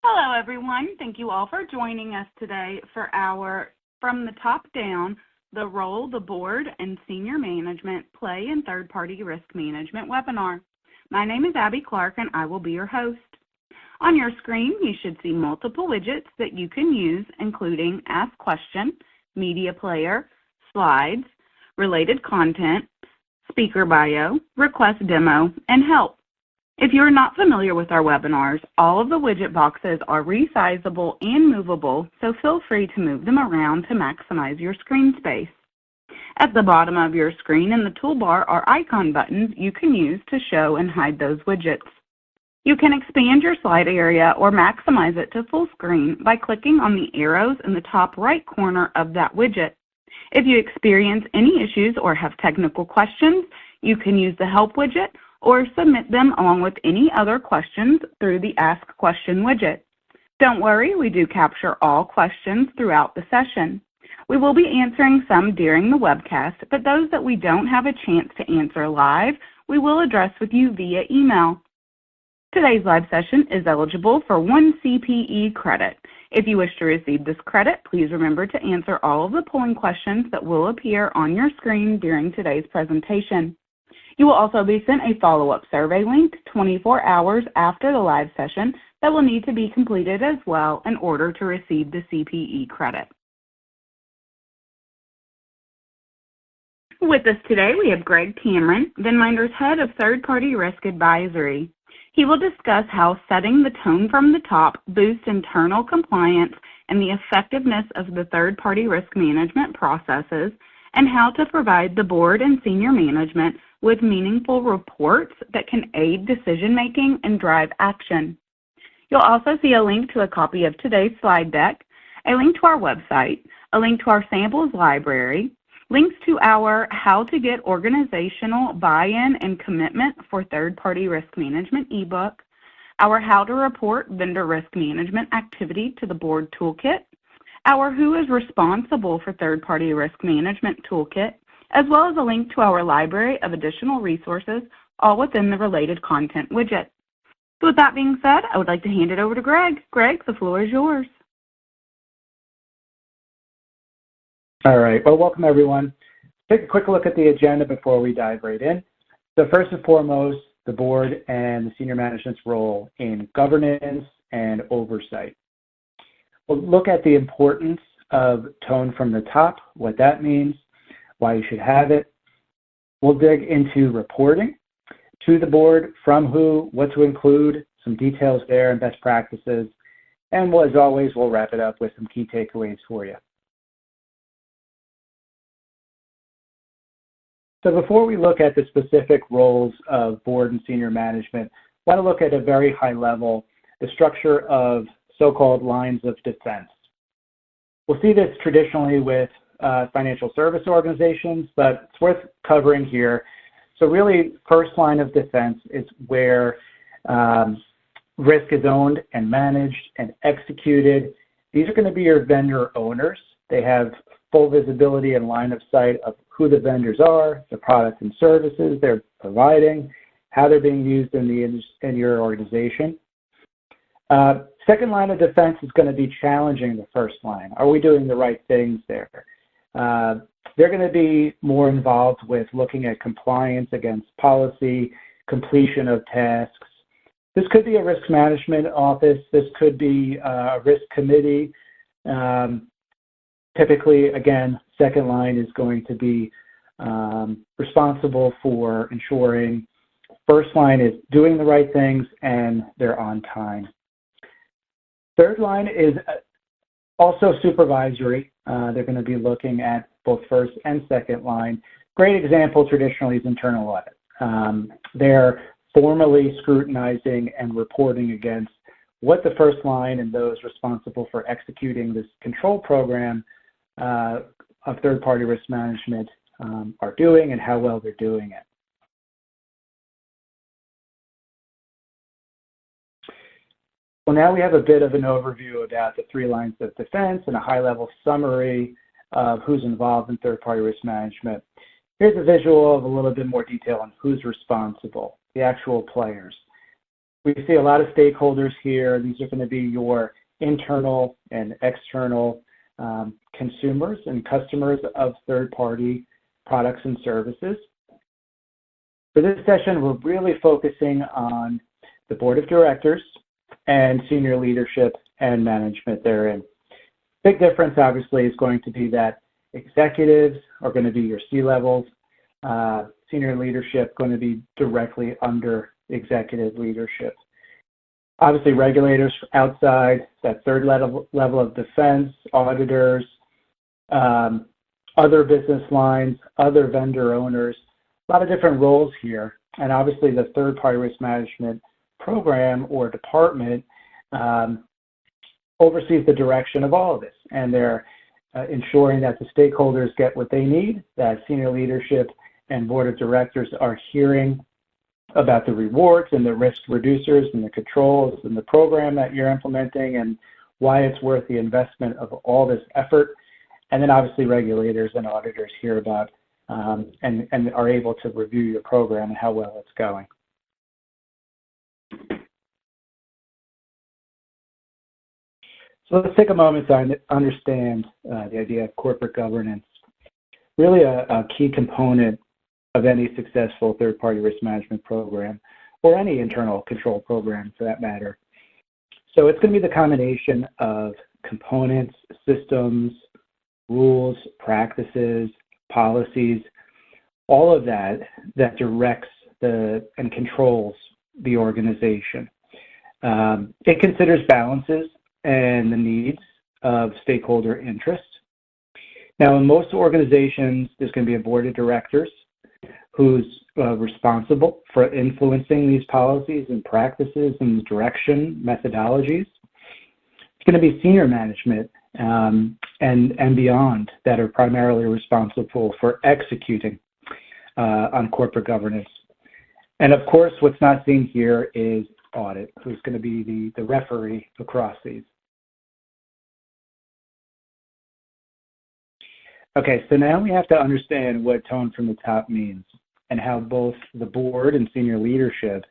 Hello, everyone. Thank you all for joining us today for our From the Top Down, the Role the Board and Senior Management Play in Third-Party Risk Management webinar. My name is Abby Clark, and I will be your host. On your screen, you should see multiple widgets that you can use, including Ask Question, Media Player, Slides, Related Content, Speaker Bio, Request Demo, and Help. If you are not familiar with our webinars, all of the widget boxes are resizable and movable, so feel free to move them around to maximize your screen space. At the bottom of your screen in the toolbar are icon buttons you can use to show and hide those widgets. You can expand your slide area or maximize it to full screen by clicking on the arrows in the top right corner of that widget. If you experience any issues or have technical questions, you can use the Help widget or submit them along with any other questions through the Ask Question widget. Don't worry, we do capture all questions throughout the session. We will be answering some during the webcast, but those that we don't have a chance to answer live, we will address with you via email. Today's live session is eligible for 1 CPE credit. If you wish to receive this credit, please remember to answer all of the polling questions that will appear on your screen during today's presentation. You will also be sent a follow-up survey link 24 hours after the live session that will need to be completed as well in order to receive the CPE credit. With us today, we have Greg Cameron, Venminder's Head of Third-Party Risk Advisory. He will discuss how setting the tone from the top boosts internal compliance and the effectiveness of the third-party risk management processes, and how to provide the board and senior management with meaningful reports that can aid decision-making and drive action. You'll also see a link to a copy of today's slide deck, a link to our website, a link to our samples library, links to our How to Get Organizational Buy-in and Commitment for Third-Party Risk Management ebook, our How to Report Vendor Risk Management Activity to the Board Toolkit, our Who is Responsible for Third-Party Risk Management Toolkit, as well as a link to our library of additional resources, all within the Related Content widget. So with that being said, I would like to hand it over to Greg. Greg, the floor is yours. All right, well, welcome everyone. Take a quick look at the agenda before we dive right in. So first and foremost, the board and the senior management's role in governance and oversight. We'll look at the importance of tone from the top, what that means, why you should have it. We'll dig into reporting to the board, from who, what to include, some details there and best practices. And as always, we'll wrap it up with some key takeaways for you. So before we look at the specific roles of board and senior management, I want to look at a very high level, the structure of so-called lines of defense. We'll see this traditionally with financial service organizations, but it's worth covering here. So really, first line of defense is where risk is owned and managed and executed. These are going to be your vendor owners. They have full visibility and line of sight of who the vendors are, the products and services they're providing, how they're being used in your organization. Second line of defense is going to be challenging the first line. Are we doing the right things there? They're going to be more involved with looking at compliance against policy, completion of tasks. This could be a risk management office. This could be a risk committee. Typically, again, second line is going to be responsible for ensuring first line is doing the right things and they're on time. Third line is also supervisory. They're going to be looking at both first and second line. Great example traditionally is internal audit. They're formally scrutinizing and reporting against what the first line and those responsible for executing this control program of third-party risk management are doing and how well they're doing it. Well, now we have a bit of an overview about the three lines of defense and a high-level summary of who's involved in third-party risk management. Here's a visual of a little bit more detail on who's responsible, the actual players. We see a lot of stakeholders here. These are going to be your internal and external consumers and customers of third-party products and services. For this session, we're really focusing on the board of directors and senior leadership and management therein. Big difference, obviously, is going to be that executives are going to be your C-levels, senior leadership going to be directly under executive leadership. Obviously, regulators outside, that third level of defense, auditors, other business lines, other vendor owners, a lot of different roles here. And obviously, the third-party risk management program or department oversees the direction of all of this. And they're ensuring that the stakeholders get what they need, that senior leadership and board of directors are hearing about the rewards and the risk reducers and the controls and the program that you're implementing and why it's worth the investment of all this effort. And then obviously regulators and auditors hear about and are able to review your program and how well it's going. So let's take a moment to understand the idea of corporate governance. Really a key component of any successful third-party risk management program, or any internal control program for that matter. So it's going to be the combination of components, systems, rules, practices, policies, all of that directs and controls the organization. It considers balances and the needs of stakeholder interest. Now, in most organizations, there's going to be a board of directors who's responsible for influencing these policies and practices and direction, methodologies. It's going to be senior management and beyond that are primarily responsible for executing on corporate governance. And of course, what's not seen here is audit, who's going to be the referee across these. Okay, so now we have to understand what tone from the top means and how both the board and senior leadership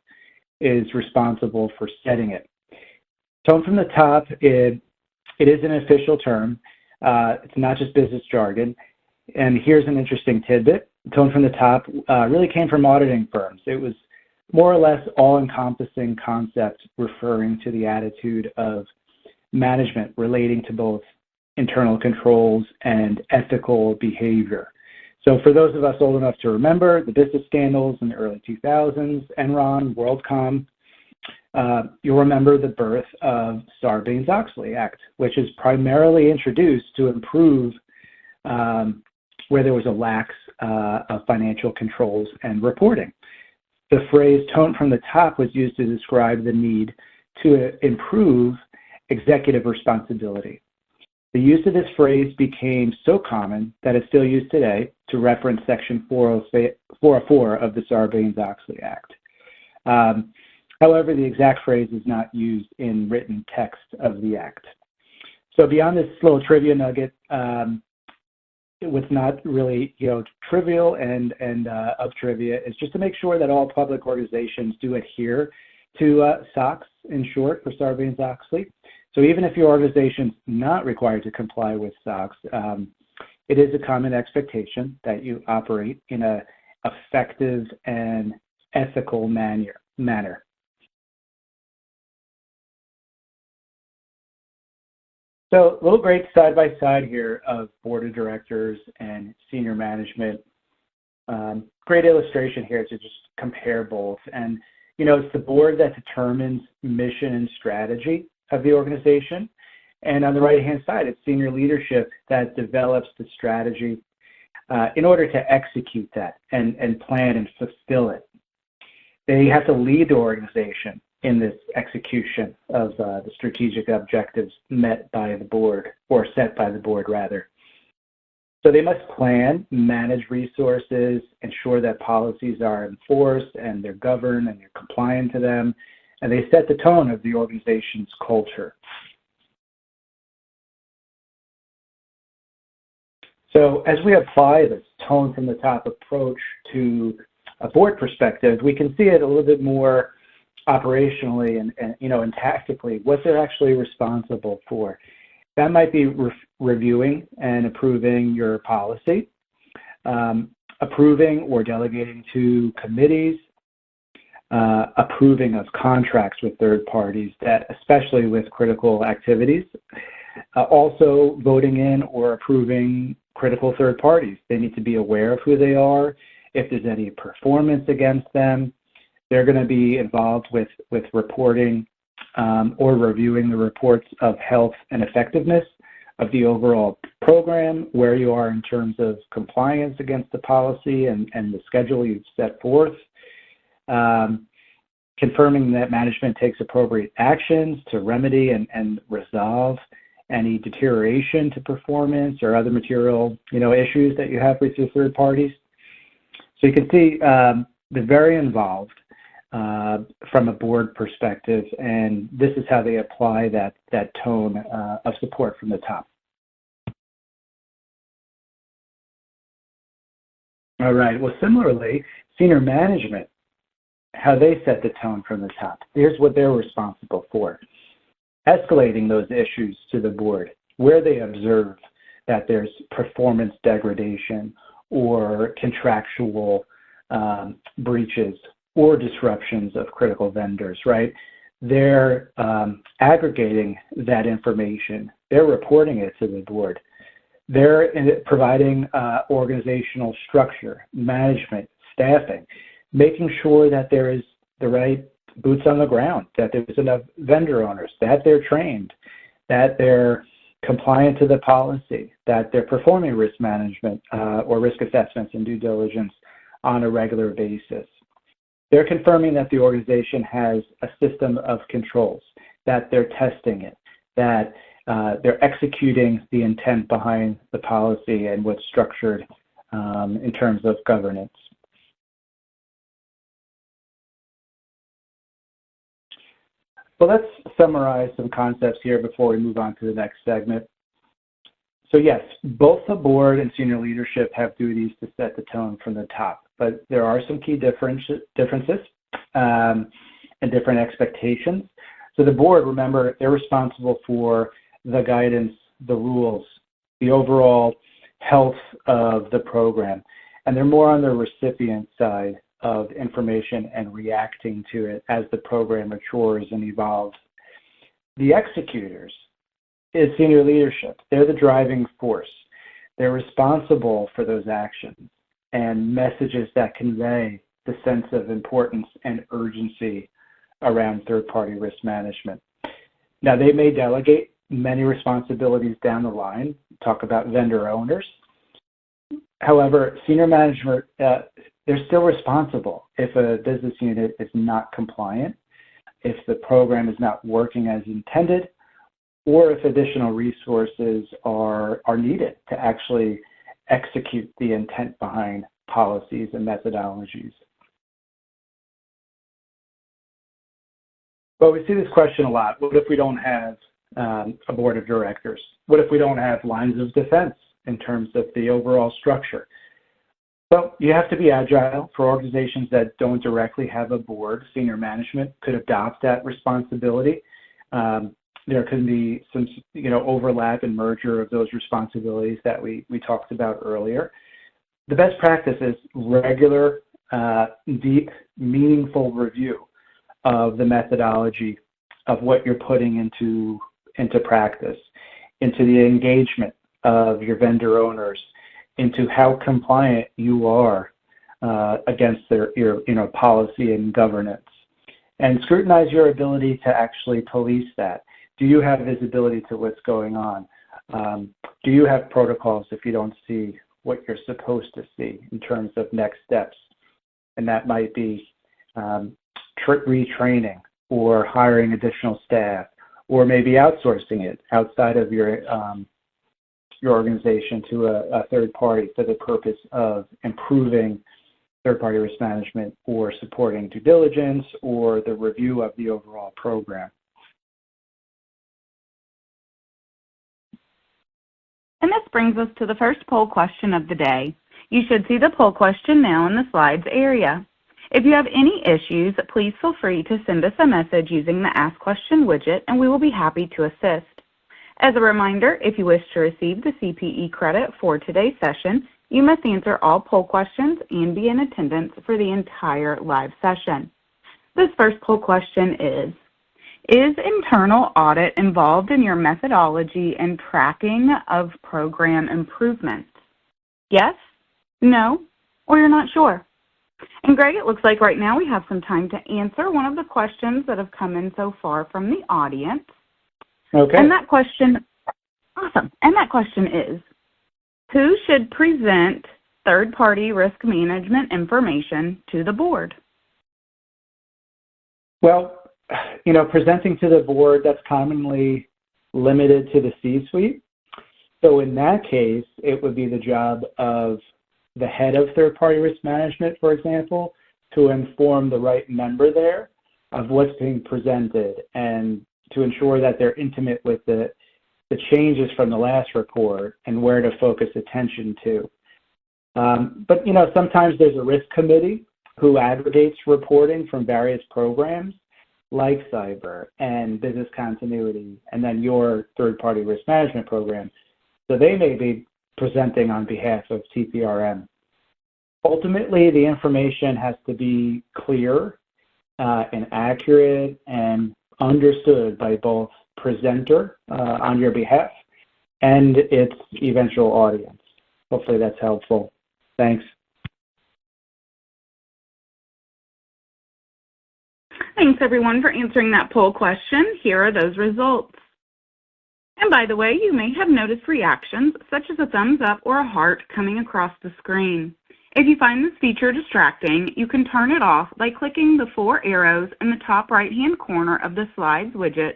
is responsible for setting it. Tone from the top, it is an official term. It's not just business jargon. And here's an interesting tidbit. Tone from the top really came from auditing firms. It was more or less all-encompassing concept referring to the attitude of management relating to both internal controls and ethical behavior. So for those of us old enough to remember the business scandals in the early 2000s, Enron, WorldCom, you'll remember the birth of Sarbanes-Oxley Act, which is primarily introduced to improve where there was a lax of financial controls and reporting. The phrase tone from the top was used to describe the need to improve executive responsibility. The use of this phrase became so common that it's still used today to reference Section 404 of the Sarbanes-Oxley Act. However, the exact phrase is not used in written text of the Act. So beyond this little trivia nugget, what's not really trivial and of trivia is just to make sure that all public organizations do adhere to SOX, in short, for Sarbanes-Oxley. So even if your organization is not required to comply with SOX, it is a common expectation that you operate in an effective and ethical manner. So a little great side-by-side here of board of directors and senior management. Great illustration here to just compare both. And, it's the board that determines mission and strategy of the organization. And on the right-hand side, it's senior leadership that develops the strategy in order to execute that and plan and fulfill it. They have to lead the organization in this execution of the strategic objectives met by the board, or set by the board, rather. So they must plan, manage resources, ensure that policies are enforced and they're governed and you're compliant to them, and they set the tone of the organization's culture. So as we apply this tone from the top approach to a board perspective, we can see it a little bit more operationally and tactically what they're actually responsible for. That might be reviewing and approving your policy, approving or delegating to committees, approving of contracts with third parties, that especially with critical activities, also voting in or approving critical third parties. They need to be aware of who they are. If there's any performance against them, they're going to be involved with reporting or reviewing the reports of health and effectiveness of the overall program, where you are in terms of compliance against the policy and the schedule you've set forth, confirming that management takes appropriate actions to remedy and resolve any deterioration to performance or other material issues that you have with your third parties. So you can see they're very involved from a board perspective, and this is how they apply that tone of support from the top. All right, well, similarly, senior management, how they set the tone from the top. Here's what they're responsible for. Escalating those issues to the board where they observe that there's performance degradation or contractual breaches or disruptions of critical vendors, right? They're aggregating that information. They're reporting it to the board. They're providing organizational structure, management, staffing, making sure that there is the right boots on the ground, that there's enough vendor owners, that they're trained, that they're compliant to the policy, that they're performing risk management or risk assessments and due diligence on a regular basis. They're confirming that the organization has a system of controls, that they're testing it, that they're executing the intent behind the policy and what's structured in terms of governance. So let's summarize some concepts here before we move on to the next segment. So yes, both the board and senior leadership have duties to set the tone from the top, but there are some key differences and different expectations. So the board, remember, they're responsible for the guidance, the rules, the overall health of the program, and they're more on the recipient side of information and reacting to it as the program matures and evolves. The executors is senior leadership. They're the driving force. They're responsible for those actions and messages that convey the sense of importance and urgency around third-party risk management. Now, they may delegate many responsibilities down the line, talk about vendor owners. However, senior management, they're still responsible if a business unit is not compliant, if the program is not working as intended, or if additional resources are needed to actually execute the intent behind policies and methodologies. But we see this question a lot. What if we don't have a board of directors? What if we don't have lines of defense in terms of the overall structure? Well, you have to be agile. For organizations that don't directly have a board, senior management could adopt that responsibility. There can be some, overlap and merger of those responsibilities that we talked about earlier. The best practice is regular, deep, meaningful review of the methodology of what you're putting into practice, into the engagement of your vendor owners, into how compliant you are against your policy and governance, and scrutinize your ability to actually police that. Do you have visibility to what's going on? Do you have protocols if you don't see what you're supposed to see in terms of next steps? And that might be retraining or hiring additional staff, or maybe outsourcing it outside of your organization to a third party for the purpose of improving third-party risk management or supporting due diligence or the review of the overall program. And this brings us to the first poll question of the day. You should see the poll question now in the slides area. If you have any issues, please feel free to send us a message using the Ask Question widget, and we will be happy to assist. As a reminder, if you wish to receive the CPE credit for today's session, you must answer all poll questions and be in attendance for the entire live session. This first poll question is internal audit involved in your methodology and tracking of program improvements? Yes, no, or you're not sure? And Greg, it looks like right now we have some time to answer one of the questions that have come in so far from the audience. Okay. And that question, awesome. And that question is, who should present third-party risk management information to the board? Well, presenting to the board, that's commonly limited to the C-suite. So in that case, it would be the job of the head of third-party risk management, for example, to inform the right member there of what's being presented and to ensure that they're intimate with the changes from the last report and where to focus attention to. But sometimes there's a risk committee who aggregates reporting from various programs like cyber and business continuity and then your third-party risk management program. So they may be presenting on behalf of TPRM. Ultimately, the information has to be clear and accurate and understood by both presenter on your behalf and its eventual audience. Hopefully that's helpful. Thanks. Thanks, everyone, for answering that poll question. Here are those results. And by the way, you may have noticed reactions such as a thumbs up or a heart coming across the screen. If you find this feature distracting, you can turn it off by clicking the 4 arrows in the top right-hand corner of the Slides widget,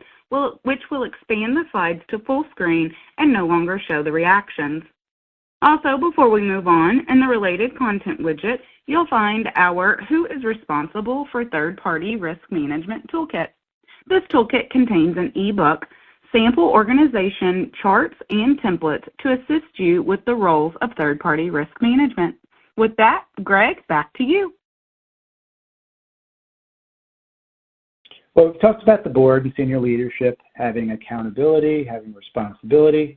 which will expand the slides to full screen and no longer show the reactions. Also, before we move on, in the Related Content widget, you'll find our Who is Responsible for Third-Party Risk Management Toolkit. This toolkit contains an e-book, sample organization charts, and templates to assist you with the roles of third-party risk management. With that, Greg, back to you. Well, we've talked about the board and senior leadership having accountability, having responsibility.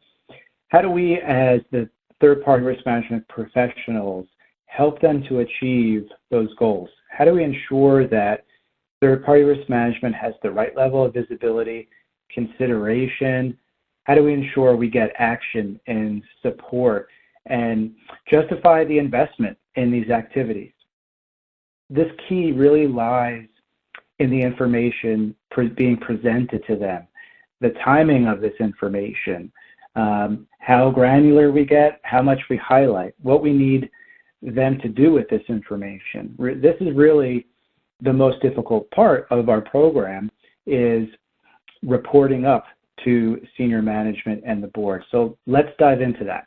How do we, as the third-party risk management professionals, help them to achieve those goals? How do we ensure that third-party risk management has the right level of visibility, consideration? How do we ensure we get action and support and justify the investment in these activities? This key really lies in the information being presented to them, the timing of this information, how granular we get, how much we highlight, what we need them to do with this information. This is really the most difficult part of our program, is reporting up to senior management and the board. So let's dive into that.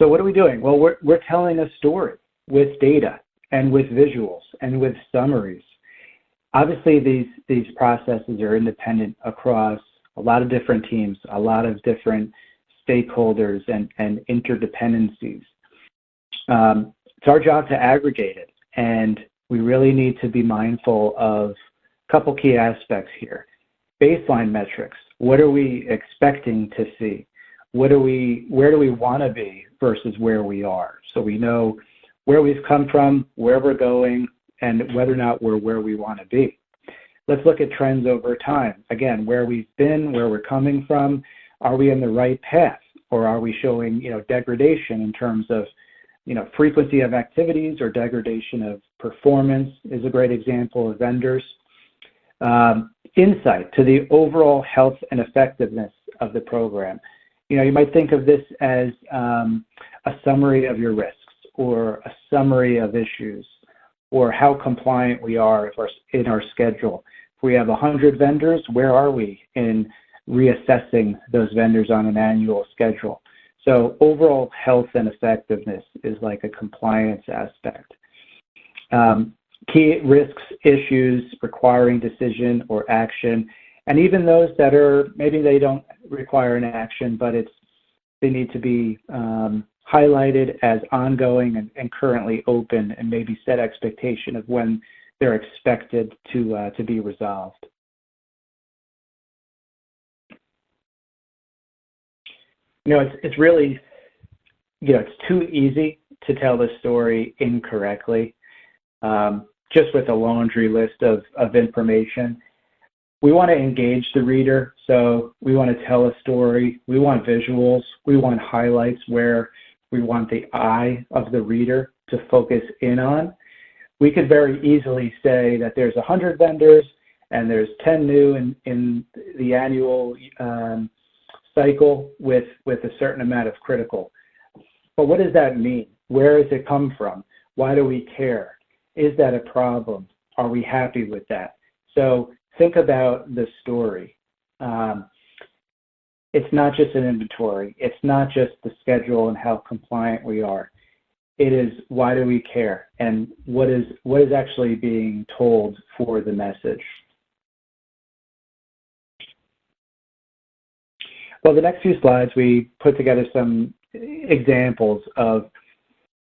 So what are we doing? Well, we're telling a story with data and with visuals and with summaries. Obviously, these processes are independent across a lot of different teams, a lot of different stakeholders and interdependencies. It's our job to aggregate it, and we really need to be mindful of a couple key aspects here. Baseline metrics. What are we expecting to see? Where do we want to be versus where we are? So we know where we've come from, where we're going, and whether or not we're where we want to be. Let's look at trends over time. Again, where we've been, where we're coming from. Are we in the right path, or are we showing degradation in terms of frequency of activities, or degradation of performance is a great example of vendors. Insight to the overall health and effectiveness of the program. You might think of this as a summary of your risks, or a summary of issues, or how compliant we are in our schedule. If we have 100 vendors, where are we in reassessing those vendors on an annual schedule? So overall health and effectiveness is like a compliance aspect. Key risks, issues requiring decision or action, and even those that maybe they don't require an action, but they need to be highlighted as ongoing and currently open, and maybe set expectation of when they're expected to be resolved. It's really, it's too easy to tell the story incorrectly, just with a laundry list of information. We want to engage the reader, so we want to tell a story. We want visuals. We want highlights where we want the eye of the reader to focus in on. We could very easily say that there's 100 vendors and there's 10 new in the annual cycle with a certain amount of critical. But what does that mean? Where does it come from? Why do we care? Is that a problem? Are we happy with that? So think about the story. It's not just an inventory. It's not just the schedule and how compliant we are. It is, why do we care? And what is actually being told for the message? Well, the next few slides, we put together some examples of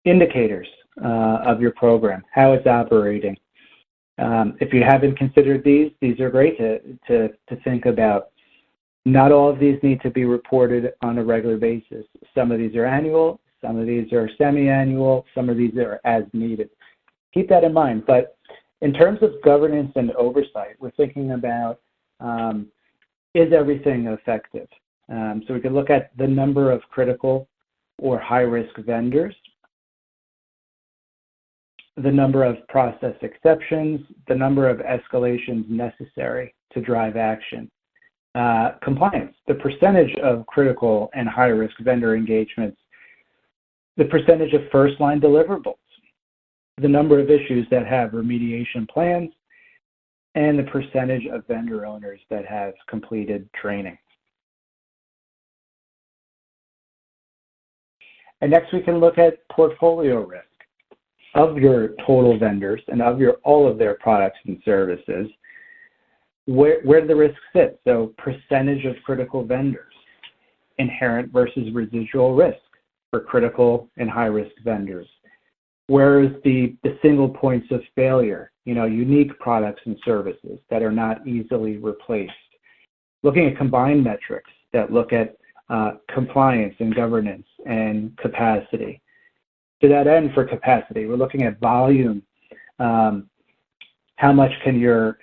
indicators of your program, how it's operating. If you haven't considered these are great to think about. Not all of these need to be reported on a regular basis. Some of these are annual, some of these are semi-annual, some of these are as needed. Keep that in mind. But in terms of governance and oversight, we're thinking about, is everything effective? So we can look at the number of critical or high-risk vendors, the number of process exceptions, the number of escalations necessary to drive action. Compliance, the percentage of critical and high-risk vendor engagements, the percentage of first-line deliverables, the number of issues that have remediation plans, and the percentage of vendor owners that have completed training. And next we can look at portfolio risk of your total vendors and of all of their products and services. Where do the risks sit? So percentage of critical vendors, inherent versus residual risk for critical and high-risk vendors. Where is the single points of failure, unique products and services that are not easily replaced. Looking at combined metrics that look at compliance and governance and capacity. To that end, for capacity, we're looking at volume. How much can your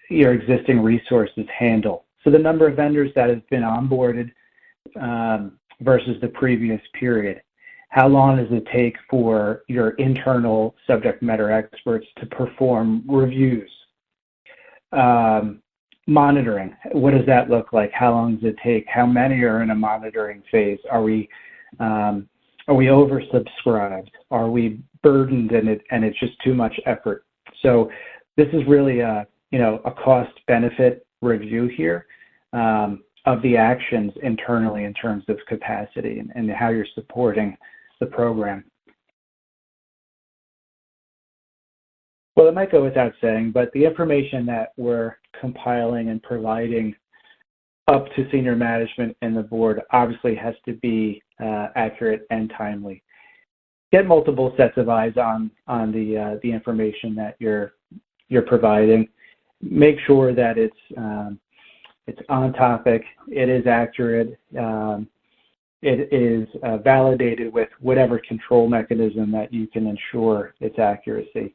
existing resources handle? So the number of vendors that have been onboarded versus the previous period. How long does it take for your internal subject matter experts to perform reviews? Monitoring, what does that look like? How long does it take? How many are in a monitoring phase? Are we oversubscribed? Are we burdened and it's just too much effort? So this is really a cost-benefit review here of the actions internally in terms of capacity and how you're supporting the program. Well, it might go without saying, but the information that we're compiling and providing up to senior management and the board obviously has to be accurate and timely. Get multiple sets of eyes on the information that you're providing. Make sure that it's on topic, it is accurate, it is validated with whatever control mechanism that you can ensure its accuracy.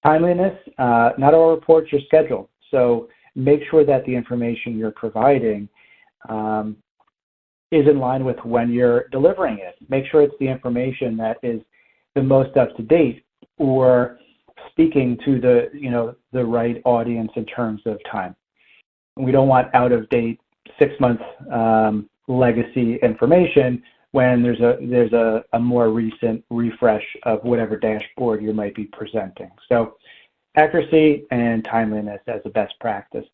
Timeliness, not all reports are scheduled, so make sure that the information you're providing is in line with when you're delivering it. Make sure it's the information that is the most up-to-date or speaking to the right audience in terms of time. We don't want out-of-date 6-month legacy information when there's a more recent refresh of whatever dashboard you might be presenting. So accuracy and timeliness as a best practice.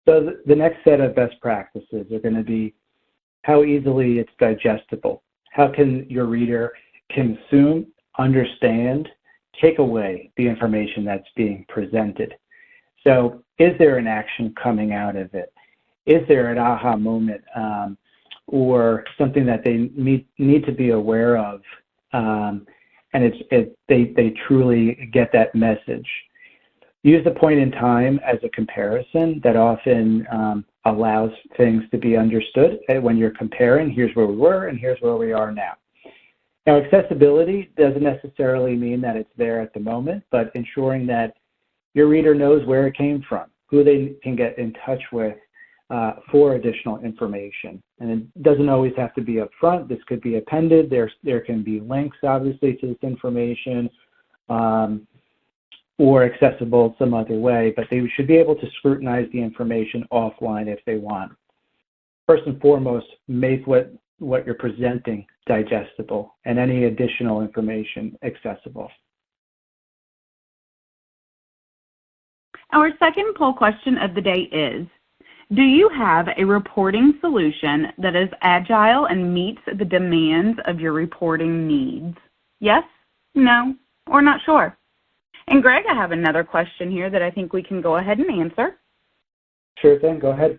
So the next set of best practices are going to be how easily it's digestible. How can your reader consume, understand, take away the information that's being presented? So is there an action coming out of it? Is there an aha moment or something that they need to be aware of, and they truly get that message. Use the point in time as a comparison that often allows things to be understood. When you're comparing, here's where we were and here's where we are now. Now, accessibility doesn't necessarily mean that it's there at the moment, but ensuring that your reader knows where it came from, who they can get in touch with for additional information. And it doesn't always have to be up front. This could be appended. There can be links, obviously, to this information, or accessible some other way, but they should be able to scrutinize the information offline if they want. First and foremost, make what you're presenting digestible and any additional information accessible. Our second poll question of the day is, do you have a reporting solution that is agile and meets the demands of your reporting needs? Yes, no, or not sure? And Greg, I have another question here that I think we can go ahead and answer. Sure thing, go ahead.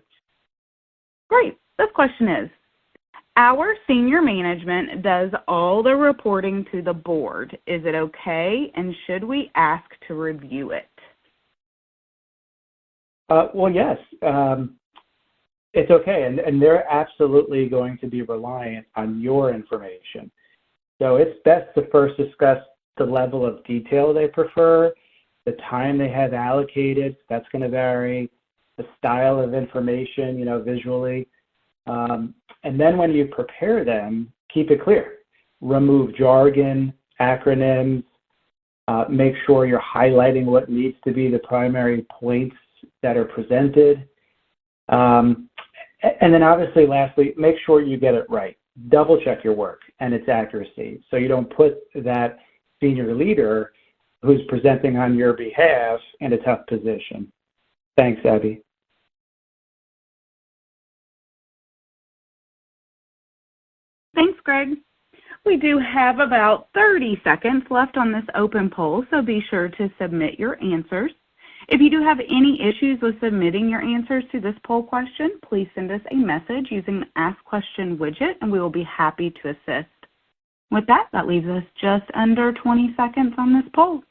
Great. This question is, our senior management does all the reporting to the board. Is it okay, and should we ask to review it? Well, yes, it's okay, and they're absolutely going to be reliant on your information. So it's best to first discuss the level of detail they prefer, the time they have allocated, that's going to vary, the style of information, visually. And then when you prepare them, keep it clear. Remove jargon, acronyms, make sure you're highlighting what needs to be the primary points that are presented. And then obviously, lastly, make sure you get it right. Double check your work and its accuracy so you don't put that senior leader who's presenting on your behalf in a tough position. Thanks, Abby. Thanks, Greg. We do have about 30 seconds left on this open poll, so be sure to submit your answers. If you do have any issues with submitting your answers to this poll question, please send us a message using the Ask Question widget, and we will be happy to assist. With that, that leaves us just under 20 seconds on this poll.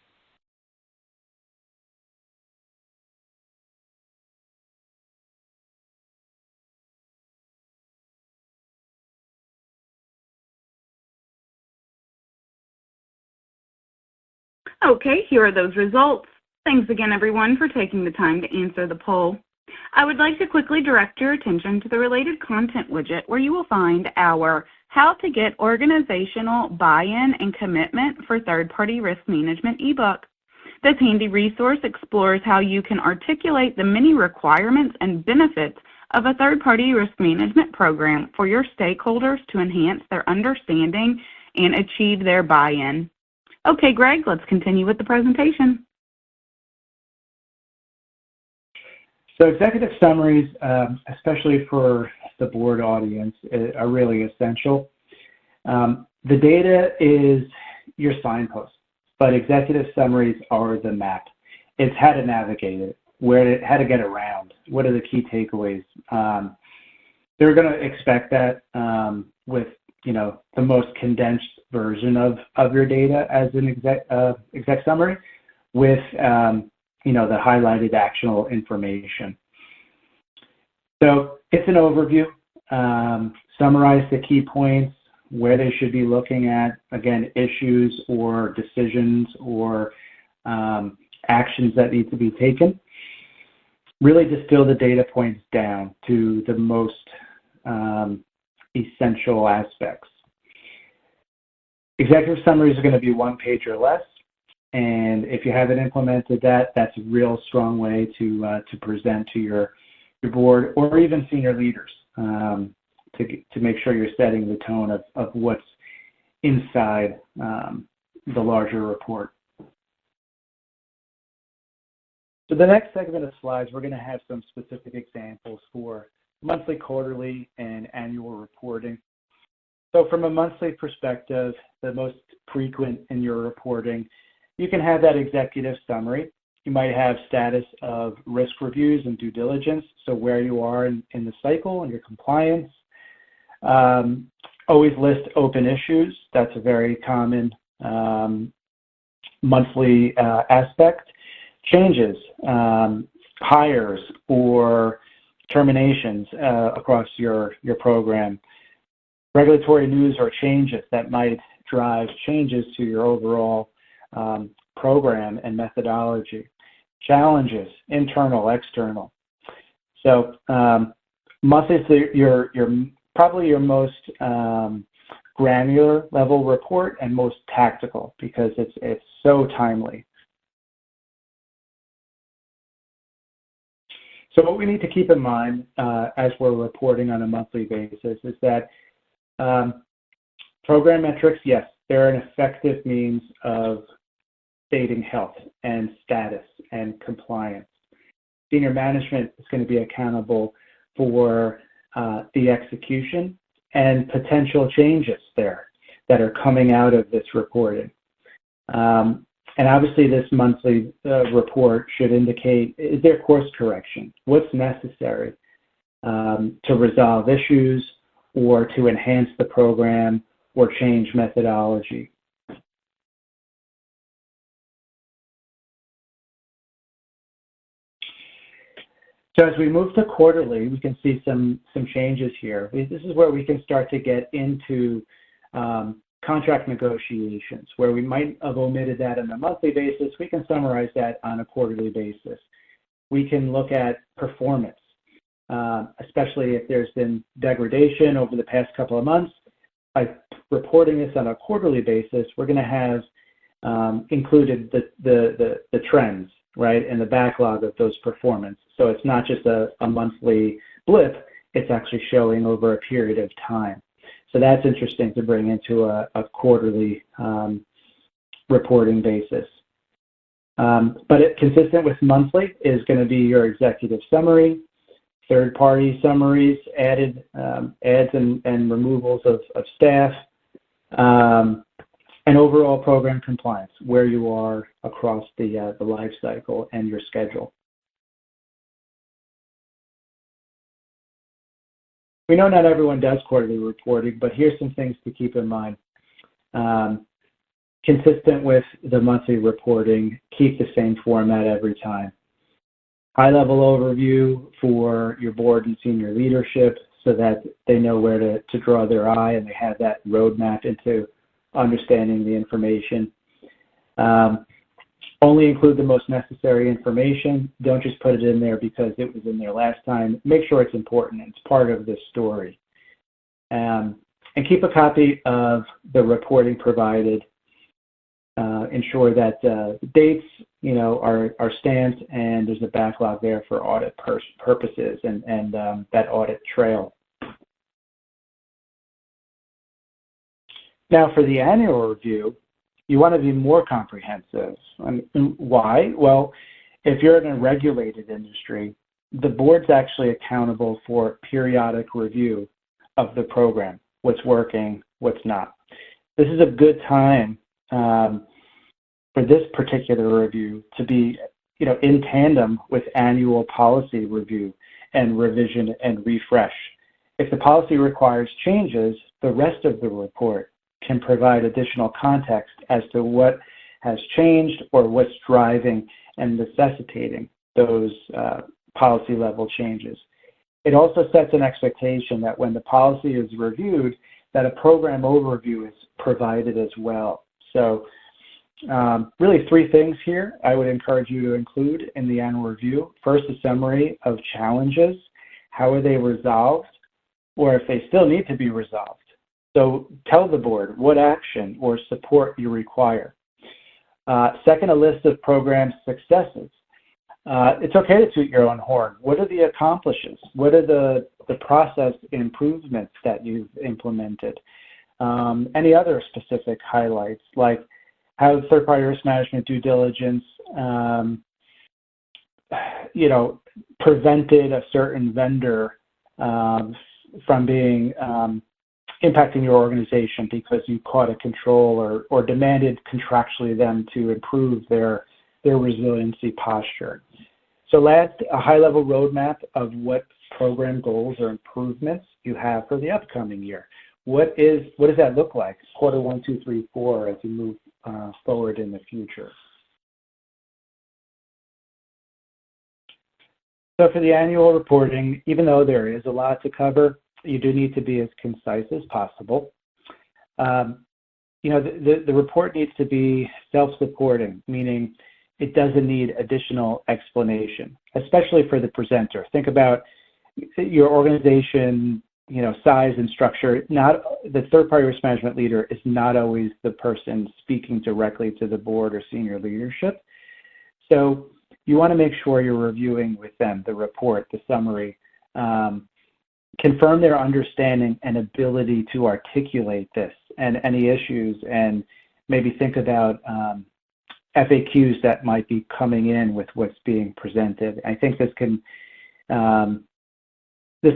Okay, here are those results. Thanks again, everyone, for taking the time to answer the poll. I would like to quickly direct your attention to the related content widget where you will find our How to Get Organizational Buy-in and Commitment for Third-Party Risk Management ebook. This handy resource explores how you can articulate the many requirements and benefits of a third-party risk management program for your stakeholders to enhance their understanding and achieve their buy-in. Okay, Greg, let's continue with the presentation. So executive summaries, especially for the board audience, are really essential. The data is your signpost, but executive summaries are the map. It's how to navigate it, how to get around, what are the key takeaways. They're going to expect that with the most condensed version of your data as an exec summary with the highlighted actionable information. So it's an overview. Summarize the key points, where they should be looking at, again, issues or decisions or actions that need to be taken. Really distill the data points down to the most essential aspects. Executive summaries are going to be 1 page or less, and if you haven't implemented that, that's a real strong way to present to your board or even senior leaders to make sure you're setting the tone of what's inside the larger report. So the next segment of slides, we're going to have some specific examples for monthly, quarterly, and annual reporting. So from a monthly perspective, the most frequent in your reporting, you can have that executive summary. You might have status of risk reviews and due diligence, so where you are in the cycle and your compliance. Always list open issues. That's a very common monthly aspect. Changes, hires, or terminations across your program. Regulatory news or changes that might drive changes to your overall program and methodology. Challenges, internal, external. So monthly is probably your most granular level report and most tactical because it's so timely. So what we need to keep in mind as we're reporting on a monthly basis is that program metrics, yes, they're an effective means of stating health and status and compliance. Senior management is going to be accountable for the execution and potential changes there that are coming out of this reporting. And obviously this monthly report should indicate, is there course correction? What's necessary to resolve issues or to enhance the program or change methodology? So as we move to quarterly, we can see some changes here. This is where we can start to get into contract negotiations, where we might have omitted that on a monthly basis. We can summarize that on a quarterly basis. We can look at performance, especially if there's been degradation over the past couple of months. By reporting this on a quarterly basis, we're going to have included the trends, right, and the backlog of those performance. So it's not just a monthly blip, it's actually showing over a period of time. So that's interesting to bring into a quarterly reporting basis. But consistent with monthly is going to be your executive summary, third-party summaries, adds and removals of staff, and overall program compliance, where you are across the life cycle and your schedule. We know not everyone does quarterly reporting, but here's some things to keep in mind. Consistent with the monthly reporting, keep the same format every time. High-level overview for your board and senior leadership so that they know where to draw their eye and they have that roadmap into understanding the information. Only include the most necessary information. Don't just put it in there because it was in there last time. Make sure it's important. It's part of the story. And keep a copy of the reporting provided. Ensure that the dates, are stamped and there's a backlog there for audit purposes and that audit trail. Now, for the annual review, you want to be more comprehensive. Why? Well, if you're in a regulated industry, the board's actually accountable for periodic review of the program, what's working, what's not. This is a good time for this particular review to be, in tandem with annual policy review and revision and refresh. If the policy requires changes, the rest of the report can provide additional context as to what has changed or what's driving and necessitating those policy level changes. It also sets an expectation that when the policy is reviewed, that a program overview is provided as well. So really three things here I would encourage you to include in the annual review. First, a summary of challenges. How are they resolved? Or if they still need to be resolved. So tell the board what action or support you require. Second, a list of program successes. It's okay to toot your own horn. What are the accomplishments? What are the process improvements that you've implemented? Any other specific highlights, like how third-party risk management due diligence, prevented a certain vendor from being impacting your organization because you caught a control or demanded contractually them to improve their resiliency posture. So last, a high-level roadmap of what program goals or improvements you have for the upcoming year. What does that look like, quarter 1, 2, 3, 4, as you move forward in the future? So for the annual reporting, even though there is a lot to cover, you do need to be as concise as possible. The report needs to be self-supporting, meaning it doesn't need additional explanation, especially for the presenter. Think about your organization, size and structure. The third-party risk management leader is not always the person speaking directly to the board or senior leadership. So you want to make sure you're reviewing with them the report, the summary, confirm their understanding and ability to articulate this and any issues, and maybe think about FAQs that might be coming in with what's being presented. I think this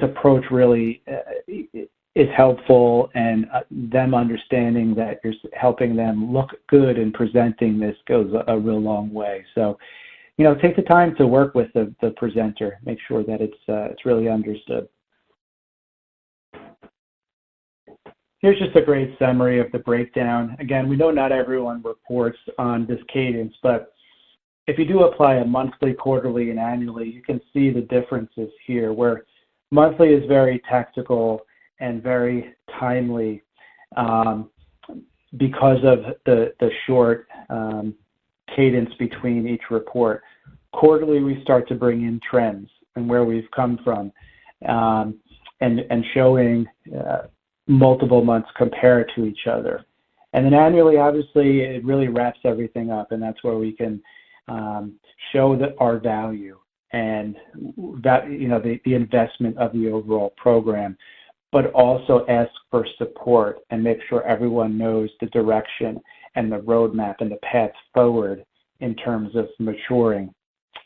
approach really is helpful, and them understanding that you're helping them look good in presenting this goes a real long way. So, take the time to work with the presenter, make sure that it's really understood. Here's just a great summary of the breakdown. Again, we know not everyone reports on this cadence, but if you do apply a monthly, quarterly, and annually, you can see the differences here, where monthly is very tactical and very timely because of the short cadence between each report. Quarterly, we start to bring in trends and where we've come from, and showing multiple months compared to each other. And then annually, obviously, it really wraps everything up, and that's where we can show our value and that the investment of the overall program, but also ask for support and make sure everyone knows the direction and the roadmap and the path forward in terms of maturing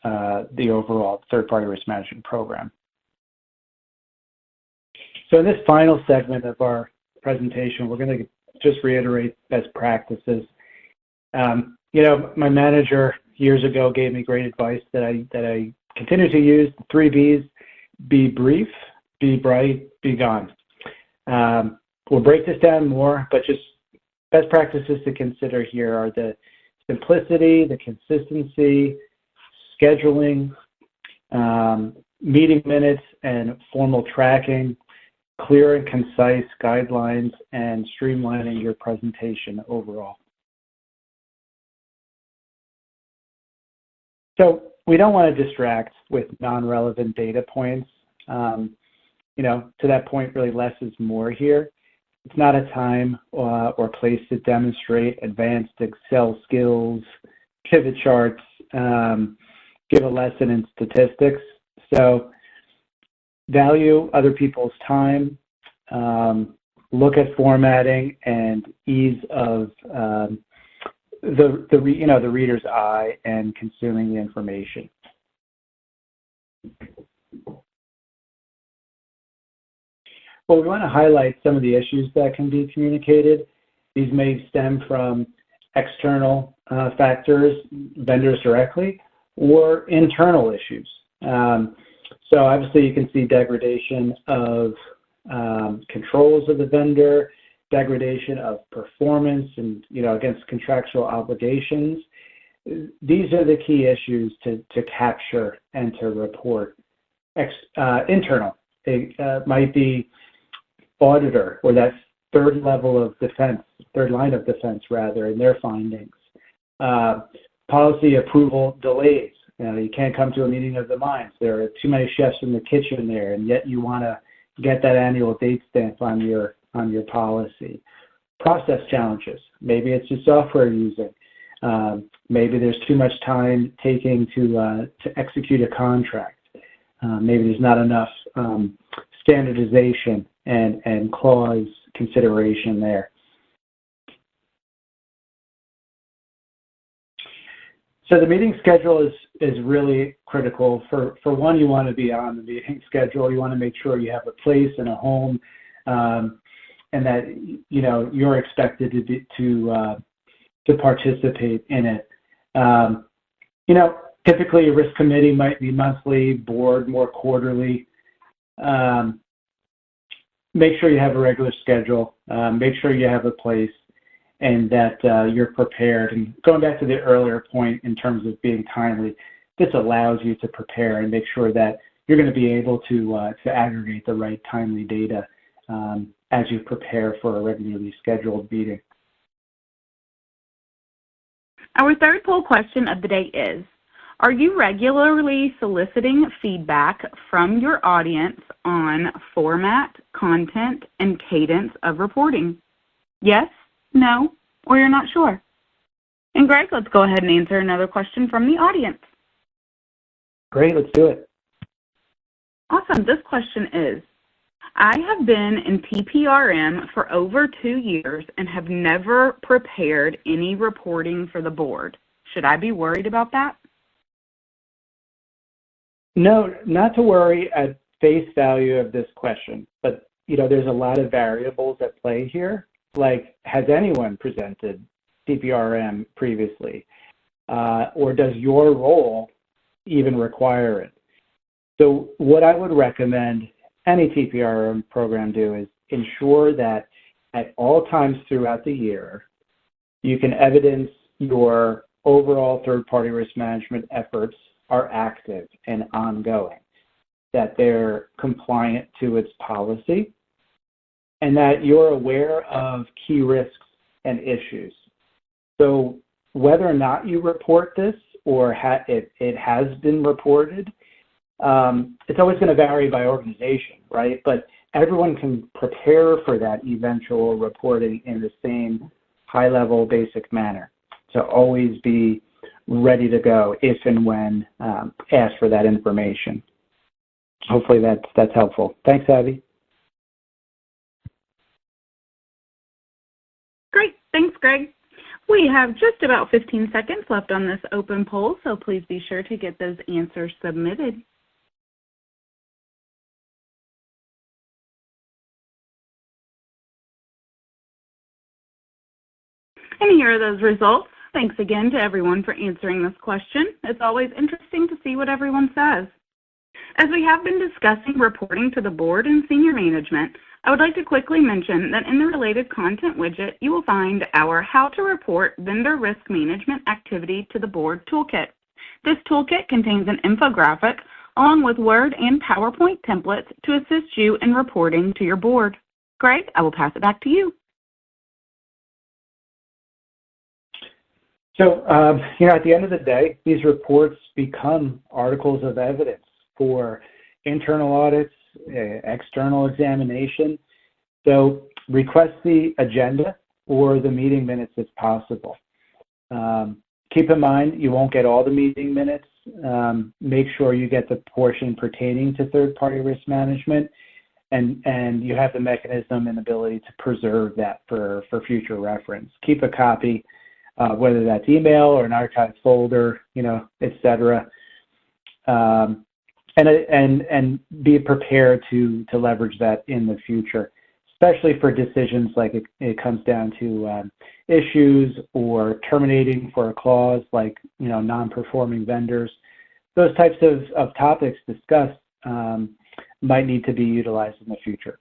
the overall third-party risk management program. So in this final segment of our presentation, we're going to just reiterate best practices. My manager years ago gave me great advice that I continue to use, the 3 Bs: be brief, be bright, be gone. We'll break this down more, but just best practices to consider here are the simplicity, the consistency, scheduling, meeting minutes and formal tracking, clear and concise guidelines, and streamlining your presentation overall. So we don't want to distract with non-relevant data points. To that point, really less is more here. It's not a time or place to demonstrate advanced Excel skills, pivot charts, give a lesson in statistics. So value other people's time, look at formatting and ease of the reader's eye and consuming the information. Well, we want to highlight some of the issues that can be communicated. These may stem from external factors, vendors directly, or internal issues. So obviously you can see degradation of controls of the vendor, degradation of performance and, against contractual obligations. These are the key issues to capture and to report. Internal, it might be auditor, or that third line of defense in their findings. Policy approval delays. You can't come to a meeting of the minds. There are too many chefs in the kitchen there, and yet you want to get that annual date stamp on your policy. Process challenges. Maybe it's the software you're using. Maybe there's too much time taking to execute a contract. Maybe there's not enough standardization and clause consideration there. So the meeting schedule is really critical. For one, you want to be on the meeting schedule. You want to make sure you have a place and a home, and that you're expected to participate in it. Typically a risk committee might be monthly, board more quarterly. make sure you have a regular schedule, make sure you have a place, and that you're prepared. And going back to the earlier point in terms of being timely, this allows you to prepare and make sure that you're going to be able to aggregate the right timely data as you prepare for a regularly scheduled meeting. Our third poll question of the day is, are you regularly soliciting feedback from your audience on format, content, and cadence of reporting? Yes, no, or you're not sure? And Greg, let's go ahead and answer another question from the audience. Great, let's do it. Awesome. This question is, I have been in TPRM for over 2 years and have never prepared any reporting for the board. Should I be worried about that? No, not to worry at face value of this question, but there's a lot of variables at play here. Like, has anyone presented TPRM previously? Or does your role even require it? So what I would recommend any TPRM program do is ensure that at all times throughout the year, you can evidence your overall third-party risk management efforts are active and ongoing, that they're compliant to its policy, and that you're aware of key risks and issues. So whether or not you report this or it has been reported, it's always going to vary by organization, right? But everyone can prepare for that eventual reporting in the same high-level basic manner to always be ready to go if and when asked for that information. Hopefully that's helpful. Thanks, Abby. Great. Thanks, Greg. We have just about 15 seconds left on this open poll, so please be sure to get those answers submitted. And here are those results. Thanks again to everyone for answering this question. It's always interesting to see what everyone says. As we have been discussing reporting to the board and senior management, I would like to quickly mention that in the related content widget, you will find our How to Report Vendor Risk Management Activity to the Board toolkit. This toolkit contains an infographic along with Word and PowerPoint templates to assist you in reporting to your board. Greg, I will pass it back to you. So, at the end of the day, these reports become articles of evidence for internal audits, external examination. So request the agenda or the meeting minutes if possible. Keep in mind, you won't get all the meeting minutes. Make sure you get the portion pertaining to third-party risk management, and you have the mechanism and ability to preserve that for future reference. Keep a copy, whether that's email or an archived folder, et cetera. And be prepared to leverage that in the future, especially for decisions like it comes down to issues or terminating for a clause like non-performing vendors. Those types of topics discussed might need to be utilized in the future.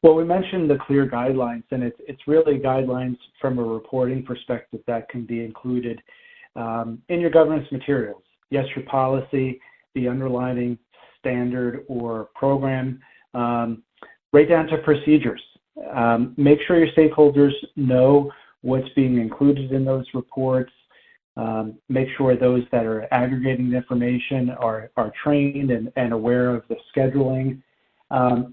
Well, we mentioned the clear guidelines, and it's really guidelines from a reporting perspective that can be included in your governance materials. Yes, your policy, the underlying standard or program, right down to procedures. Make sure your stakeholders know what's being included in those reports. Make sure those that are aggregating the information are trained and aware of the scheduling.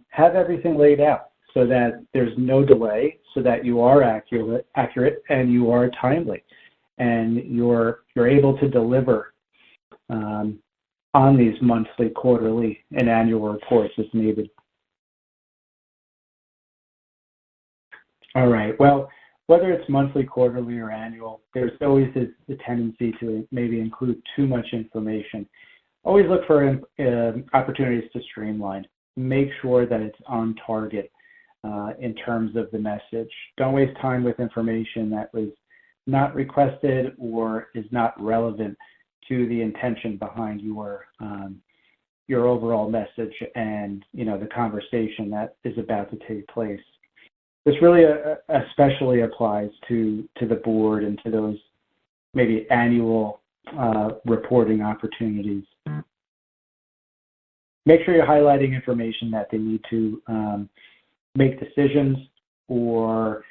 Have everything laid out so that there's no delay, so that you are accurate and you are timely, and you're able to deliver on these monthly, quarterly, and annual reports as needed. All right. Well, whether it's monthly, quarterly, or annual, there's always the tendency to maybe include too much information. Always look for opportunities to streamline. Make sure that it's on target in terms of the message. Don't waste time with information that was not requested or is not relevant to the intention behind your overall message and, the conversation that is about to take place. This really especially applies to the board and to those maybe annual reporting opportunities. Make sure you're highlighting information that they need to make decisions or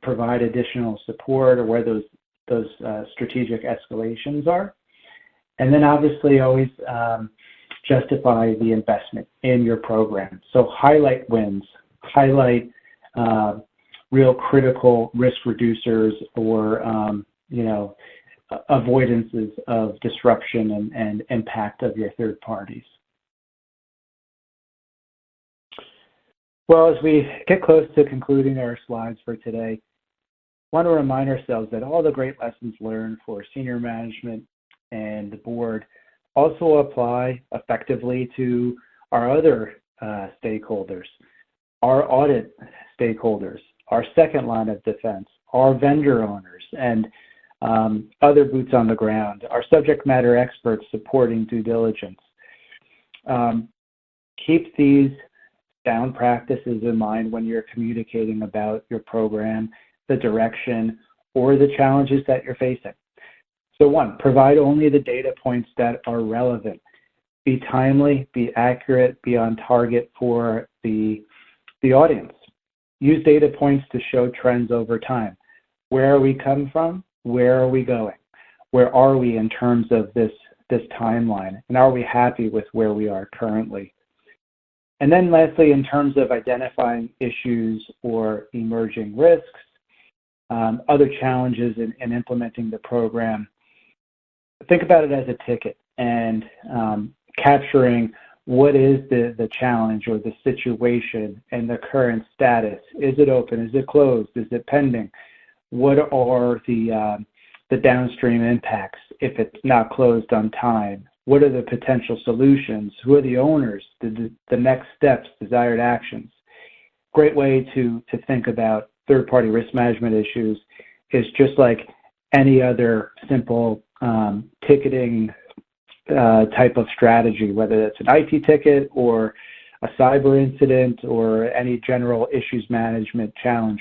provide additional support, or where those strategic escalations are. And then obviously always justify the investment in your program. So highlight wins, highlight real critical risk reducers or avoidances of disruption and impact of your third parties. Well, as we get close to concluding our slides for today, I want to remind ourselves that all the great lessons learned for senior management and the board also apply effectively to our other stakeholders, our audit stakeholders, our second line of defense, our vendor owners, and other boots on the ground, our subject matter experts supporting due diligence. Keep these sound practices in mind when you're communicating about your program, the direction, or the challenges that you're facing. So one, provide only the data points that are relevant. Be timely, be accurate, be on target for the audience. Use data points to show trends over time. Where are we coming from? Where are we going? Where are we in terms of this timeline? And are we happy with where we are currently? And then lastly, in terms of identifying issues or emerging risks, other challenges in implementing the program, think about it as a ticket and capturing what is the challenge or the situation and the current status. Is it open? Is it closed? Is it pending? What are the downstream impacts if it's not closed on time? What are the potential solutions? Who are the owners? The next steps, desired actions. Great way to think about third-party risk management issues is just like any other simple ticketing type of strategy, whether that's an IT ticket or a cyber incident or any general issues management challenge.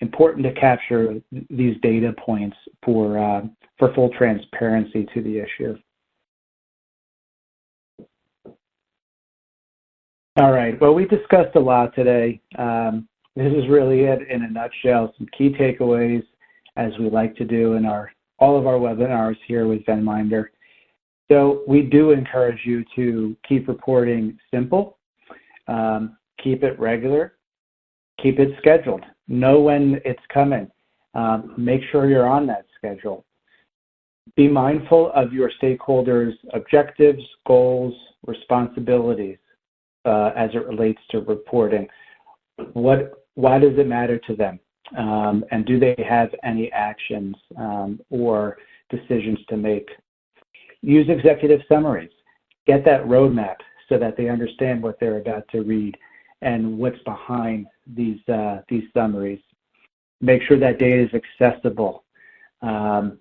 Important to capture these data points for full transparency to the issue. All right, well, we discussed a lot today. This is really it in a nutshell, some key takeaways as we like to do in all of our webinars here with VenMinder. So we do encourage you to keep reporting simple, keep it regular, keep it scheduled. Know when it's coming. Make sure you're on that schedule. Be mindful of your stakeholders' objectives, goals, responsibilities as it relates to reporting. Why does it matter to them? And do they have any actions or decisions to make? Use executive summaries. Get that roadmap so that they understand what they're about to read and what's behind these summaries. Make sure that data is accessible and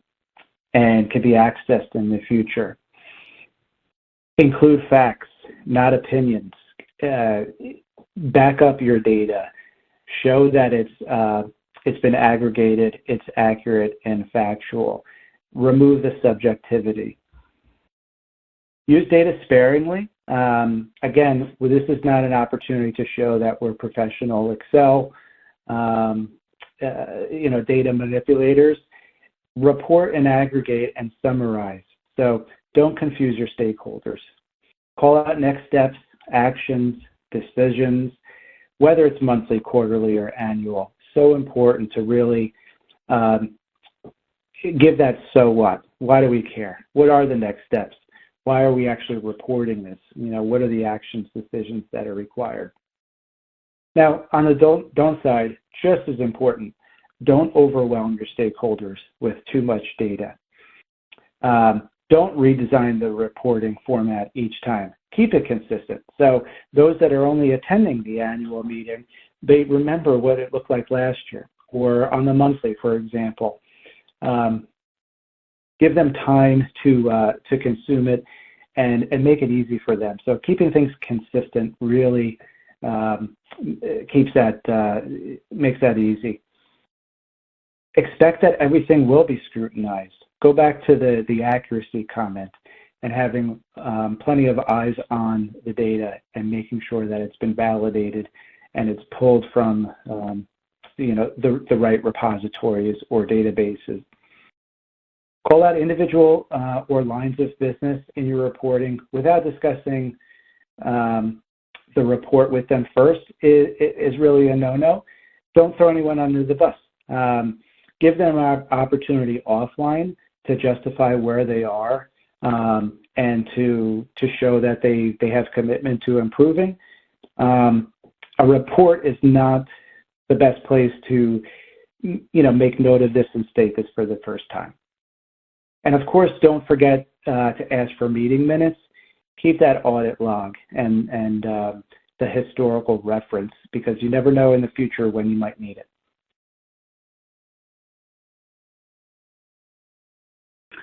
can be accessed in the future. Include facts, not opinions. Back up your data. Show that it's been aggregated, it's accurate and factual. Remove the subjectivity. Use data sparingly. Again, this is not an opportunity to show that we're professional Excel, data manipulators. Report and aggregate and summarize. So don't confuse your stakeholders. Call out next steps, actions, decisions, whether it's monthly, quarterly, or annual. So important to really give that so what. Why do we care? What are the next steps? Why are we actually reporting this? What are the actions, decisions that are required? Now, on the don't side, just as important, don't overwhelm your stakeholders with too much data. Don't redesign the reporting format each time. Keep it consistent. So those that are only attending the annual meeting, they remember what it looked like last year or on the monthly, for example. give them time to consume it, and make it easy for them. So keeping things consistent really makes that easy. Expect that everything will be scrutinized. Go back to the accuracy comment and having plenty of eyes on the data and making sure that it's been validated and it's pulled from the right repositories or databases. Call out individual or lines of business in your reporting without discussing the report with them first is really a no-no. Don't throw anyone under the bus. Give them an opportunity offline to justify where they are and to show that they have commitment to improving. A report is not the best place to make note of this and state this for the first time. And of course, don't forget to ask for meeting minutes. Keep that audit log and the historical reference, because you never know in the future when you might need it.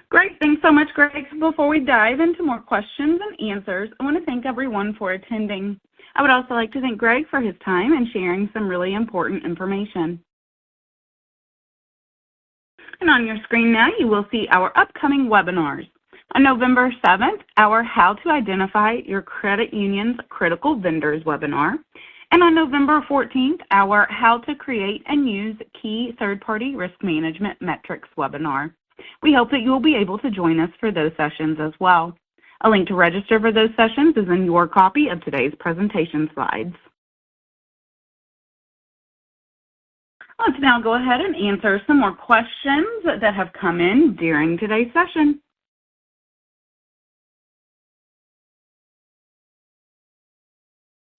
Great. Thanks so much, Greg. Before we dive into more questions and answers, I want to thank everyone for attending. I would also like to thank Greg for his time and sharing some really important information. And on your screen now, you will see our upcoming webinars. On November 7th, our How to Identify Your Credit Union's Critical Vendors webinar. And on November 14th, our How to Create and Use Key Third-Party Risk Management Metrics webinar. We hope that you will be able to join us for those sessions as well. A link to register for those sessions is in your copy of today's presentation slides. Let's now go ahead and answer some more questions that have come in during today's session.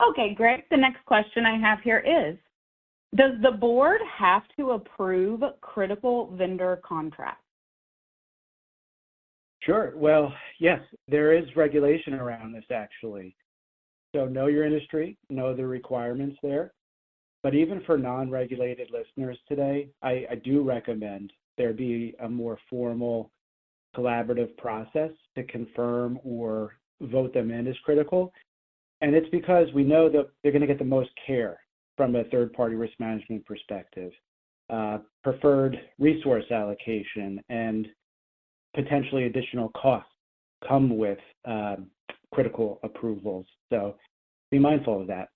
Okay, Greg, the next question I have here is, does the board have to approve critical vendor contracts? Sure. Well, yes, there is regulation around this, actually. So know your industry, know the requirements there. But even for non-regulated listeners today, I do recommend there be a more formal collaborative process to confirm or vote them in as critical. And it's because we know that they're going to get the most care from a third-party risk management perspective, preferred resource allocation, and potentially additional costs come with critical approvals. So be mindful of that.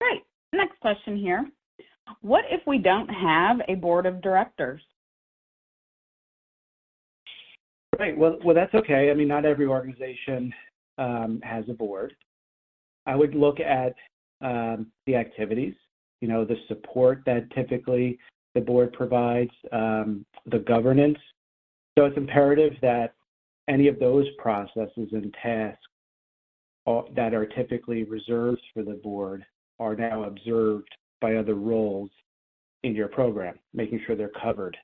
Great. Next question here. What if we don't have a board of directors? Right. Well, that's okay. I mean, not every organization has a board. I would look at the activities, the support that typically the board provides, the governance. So it's imperative that any of those processes and tasks that are typically reserved for the board are now observed by other roles in your program, making sure they're covered.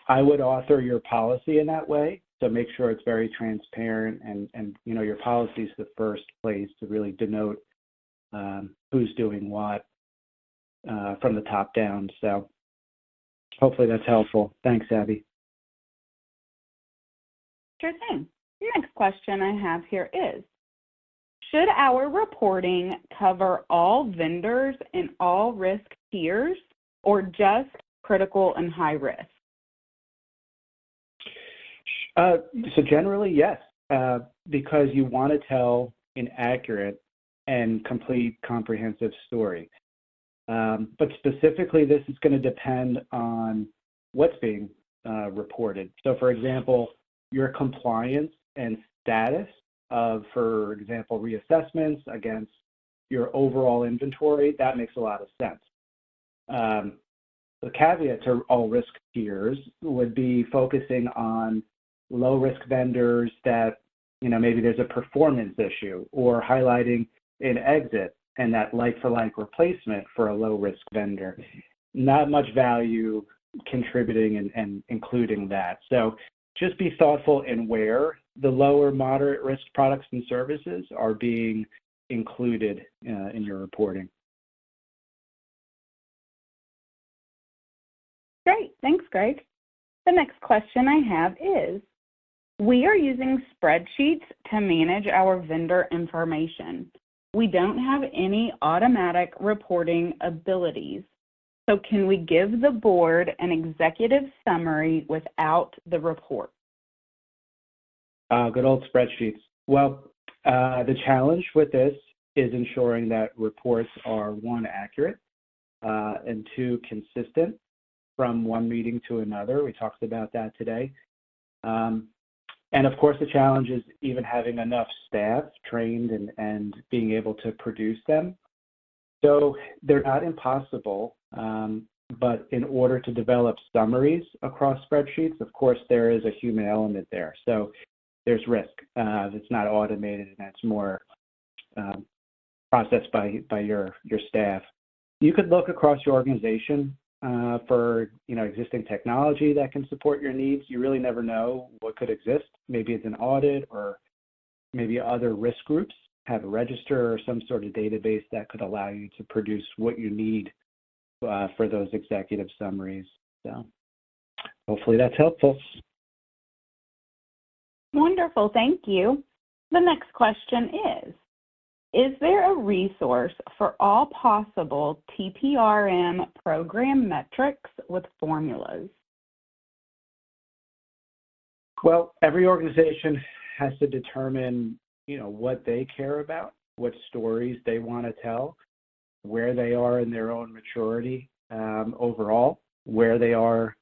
I would author your policy in that way, so make sure it's very transparent, and your policy is the first place to really denote who's doing what from the top down. So hopefully that's helpful. Thanks, Abby. Sure thing. The next question I have here is, should our reporting cover all vendors in all risk tiers or just critical and high risk? So generally, yes, because you want to tell an accurate and complete comprehensive story. But specifically, this is going to depend on what's being reported. So for example, your compliance and status of, for example, reassessments against your overall inventory, that makes a lot of sense. The caveat to all risk tiers would be focusing on low risk vendors that, maybe there's a performance issue, or highlighting an exit and that like-for-like replacement for a low-risk vendor. Not much value contributing and including that. So just be thoughtful in where the lower moderate risk products and services are being included in your reporting. Great. Thanks, Greg. The next question I have is, we are using spreadsheets to manage our vendor information. We don't have any automatic reporting abilities. So can we give the board an executive summary without the report? Good old spreadsheets. Well, the challenge with this is ensuring that reports are, one, accurate, and two, consistent from one meeting to another. We talked about that today. And of course, the challenge is even having enough staff trained and being able to produce them. So they're not impossible, but in order to develop summaries across spreadsheets, of course, there is a human element there. So there's risk. It's not automated, and it's more processed by your staff. You could look across your organization for existing technology that can support your needs. You really never know what could exist. Maybe it's an audit, or maybe other risk groups have a register or some sort of database that could allow you to produce what you need for those executive summaries. So hopefully that's helpful. Wonderful, thank you. The next question is there a resource for all possible TPRM program metrics with formulas? Well, every organization has to determine, what they care about, what stories they want to tell, where they are in their own maturity overall, where they are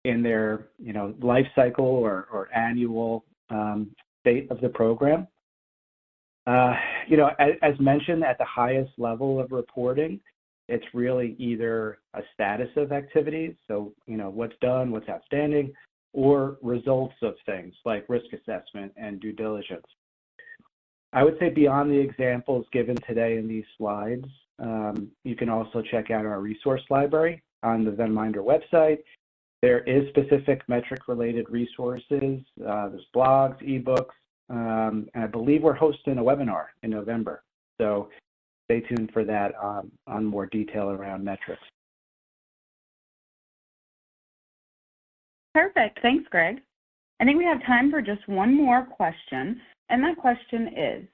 in their, life cycle or annual state of the program. As mentioned, at the highest level of reporting, it's really either a status of activities, so, what's done, what's outstanding, or results of things like risk assessment and due diligence. I would say beyond the examples given today in these slides, you can also check out our resource library on the Venminder website. There is specific metric-related resources. There's blogs, ebooks, and I believe we're hosting a webinar in November. So stay tuned for that on more detail around metrics. Perfect. Thanks, Greg. I think we have time for just one more question, and that question is,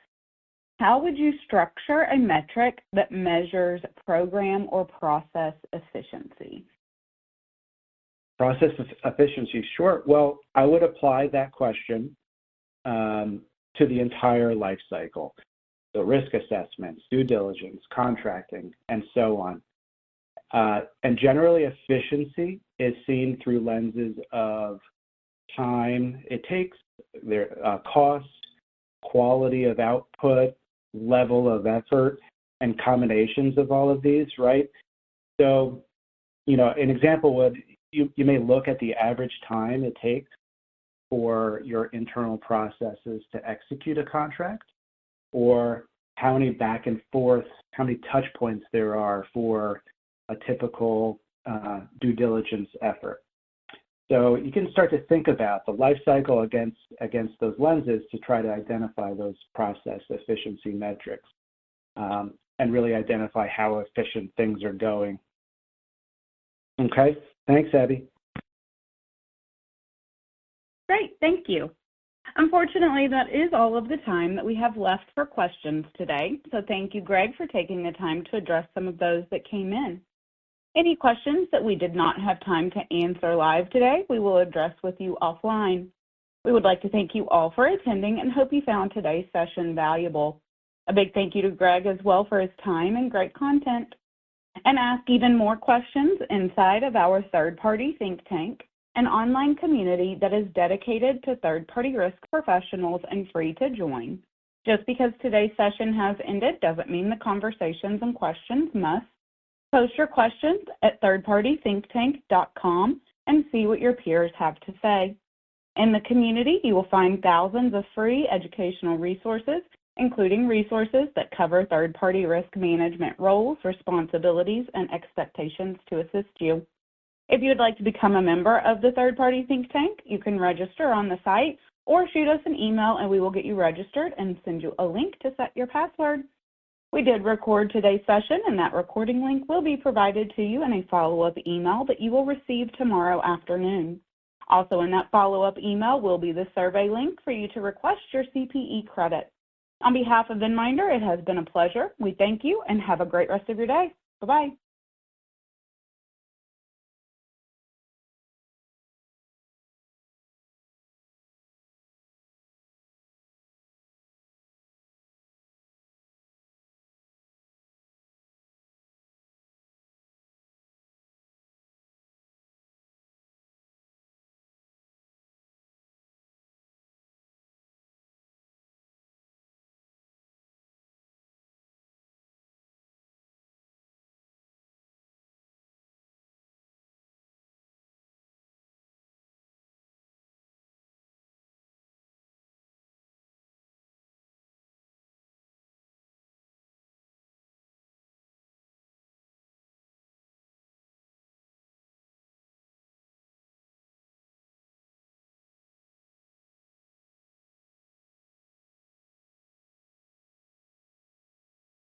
how would you structure a metric that measures program or process efficiency? Process efficiency, sure. Well, I would apply that question to the entire life cycle. So risk assessments, due diligence, contracting, and so on. And generally, efficiency is seen through lenses of time it takes, their cost, quality of output, level of effort, and combinations of all of these, right? So, an example would, you may look at the average time it takes for your internal processes to execute a contract, or how many back and forth, how many touch points there are for a typical due diligence effort. So you can start to think about the life cycle against those lenses to try to identify those process efficiency metrics and really identify how efficient things are going. Okay, thanks, Abby. Great, thank you. Unfortunately, that is all of the time that we have left for questions today. So thank you, Greg, for taking the time to address some of those that came in. Any questions that we did not have time to answer live today, we will address with you offline. We would like to thank you all for attending and hope you found today's session valuable. A big thank you to Greg as well for his time and great content. And ask even more questions inside of our third-party think tank, an online community that is dedicated to third-party risk professionals and free to join. Just because today's session has ended doesn't mean the conversations and questions must. Post your questions at thirdpartythinktank.com and see what your peers have to say. In the community, you will find thousands of free educational resources, including resources that cover third-party risk management roles, responsibilities, and expectations to assist you. If you would like to become a member of the third-party think tank, you can register on the site or shoot us an email and we will get you registered and send you a link to set your password. We did record today's session, and that recording link will be provided to you in a follow-up email that you will receive tomorrow afternoon. Also in that follow-up email will be the survey link for you to request your CPE credit. On behalf of VinMinder, it has been a pleasure. We thank you and have a great rest of your day. Bye-bye.